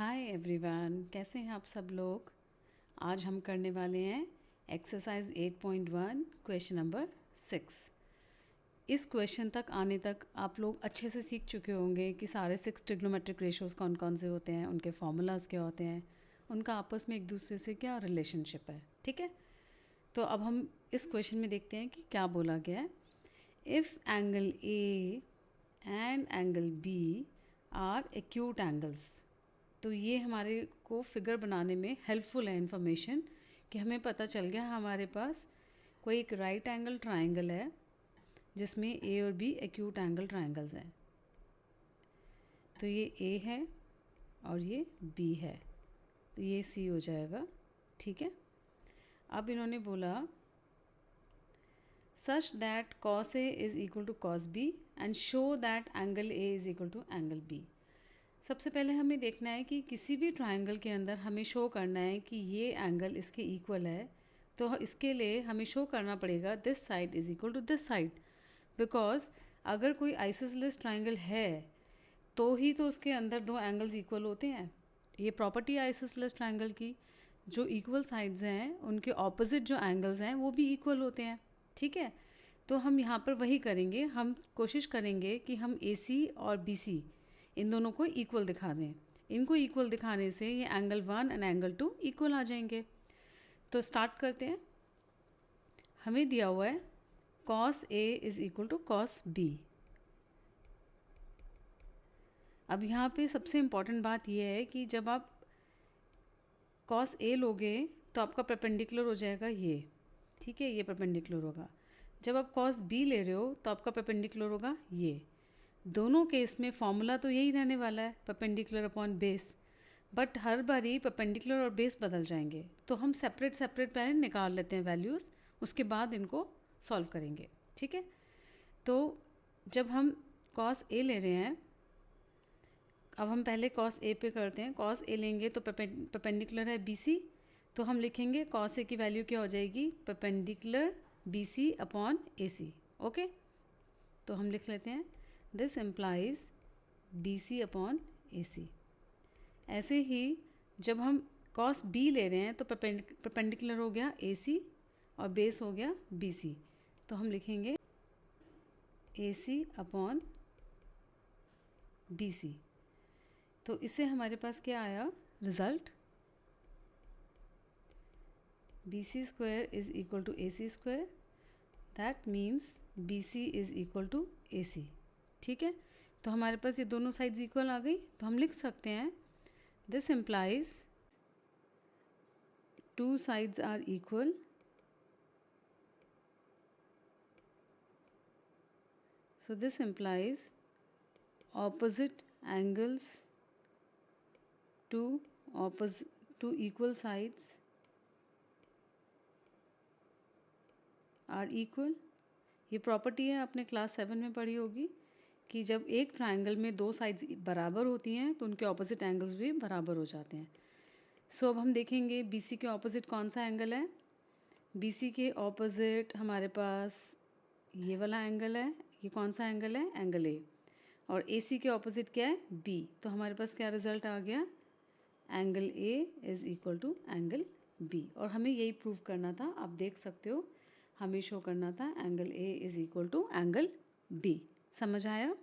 Hi everyone, कैसे हैं आप सब लोग। आज हम करने वाले हैं एक्सरसाइज 8.1 क्वेश्चन नंबर 6। इस क्वेश्चन तक आने तक आप लोग अच्छे से सीख चुके होंगे कि सारे 6 ट्रिग्नोमेट्रिक रेशोज़ कौन कौन से होते हैं, उनके फार्मूलाज क्या होते हैं, उनका आपस में एक दूसरे से क्या रिलेशनशिप है। ठीक है, तो अब हम इस क्वेश्चन में देखते हैं कि क्या बोला गया है। If angle A and angle B are acute angles, तो ये हमारे को फिगर बनाने में हेल्पफुल है इन्फॉर्मेशन कि हमें पता चल गया हमारे पास कोई एक राइट एंगल ट्राइंगल है जिसमें ए और बी एक्यूट एंगल ट्राइंगल्स हैं। तो ये ए है और ये बी है, तो ये सी हो जाएगा। ठीक है, अब इन्होंने बोला such that cos A is equal to cos B and show that angle A is equal to angle B. सबसे पहले हमें देखना है कि किसी भी ट्रायंगल के अंदर हमें शो करना है कि ये एंगल इसके इक्वल है, तो इसके लिए हमें शो करना पड़ेगा this side is equal to this side. Because अगर कोई आइसोसेलेस ट्रायंगल है तो ही तो उसके अंदर दो एंगल्स इक्वल होते हैं। ये प्रॉपर्टी है आइसोसेलेस ट्रायंगल की, जो इक्वल साइड्स हैं उनके ऑपोजिट जो एंगल्स हैं वो भी इक्वल होते हैं। ठीक है, तो हम यहाँ पर वही करेंगे, हम कोशिश करेंगे कि हम AC और BC इन दोनों को इक्वल दिखा दें। इनको इक्वल दिखाने से ये एंगल 1 एंड एंगल 2 इक्वल आ जाएंगे। तो स्टार्ट करते हैं। हमें दिया हुआ है cos A is equal to cos B। अब यहाँ पे सबसे इम्पॉर्टेंट बात यह है कि जब आप cos A लोगे तो आपका परपेंडिकुलर हो जाएगा ये। ठीक है, ये परपेंडिकुलर होगा। जब आप cos B ले रहे हो तो आपका परपेंडिकुलर होगा ये। दोनों केस में फॉर्मूला तो यही रहने वाला है, परपेंडिकुलर अपॉन बेस, बट हर बारी परपेंडिकुलर और बेस बदल जाएंगे। तो हम सेपरेट सेपरेट पहले निकाल लेते हैं वैल्यूज़, उसके बाद इनको सॉल्व करेंगे। ठीक है, तो जब हम cos A ले रहे हैं, अब हम पहले cos A पे करते हैं। cos A लेंगे तो परपेंडिकुलर है BC, तो हम लिखेंगे cos A की वैल्यू क्या हो जाएगी, perpendicular BC upon AC। Okay, तो हम लिख लेते हैं this implies BC upon AC। ऐसे ही जब हम cos B ले रहे हैं तो परपेंडिकुलर हो गया AC और बेस हो गया BC, तो हम लिखेंगे AC अपॉन BC। तो इससे हमारे पास क्या आया result, BC square is equal to AC square, that means BC is equal to AC। ठीक है, तो हमारे पास ये दोनों साइड्स इक्वल आ गई, तो हम लिख सकते हैं this implies two sides are equal, so this implies opposite angles to equal sides are equal। ये प्रॉपर्टी है, आपने क्लास 7 में पढ़ी होगी कि जब एक ट्रायंगल में दो साइड्स बराबर होती हैं तो उनके ऑपोजिट एंगल्स भी बराबर हो जाते हैं। सो अब हम देखेंगे BC के ऑपोजिट कौन सा एंगल है। BC के ऑपोजिट हमारे पास ये वाला एंगल है। ये कौन सा एंगल है, एंगल A। और AC के ऑपोजिट क्या है, B। तो हमारे पास क्या रिजल्ट आ गया, angle A is equal to angle B। और हमें यही प्रूव करना था, आप देख सकते हो हमें शो करना था angle A is equal to angle B। समझ आया।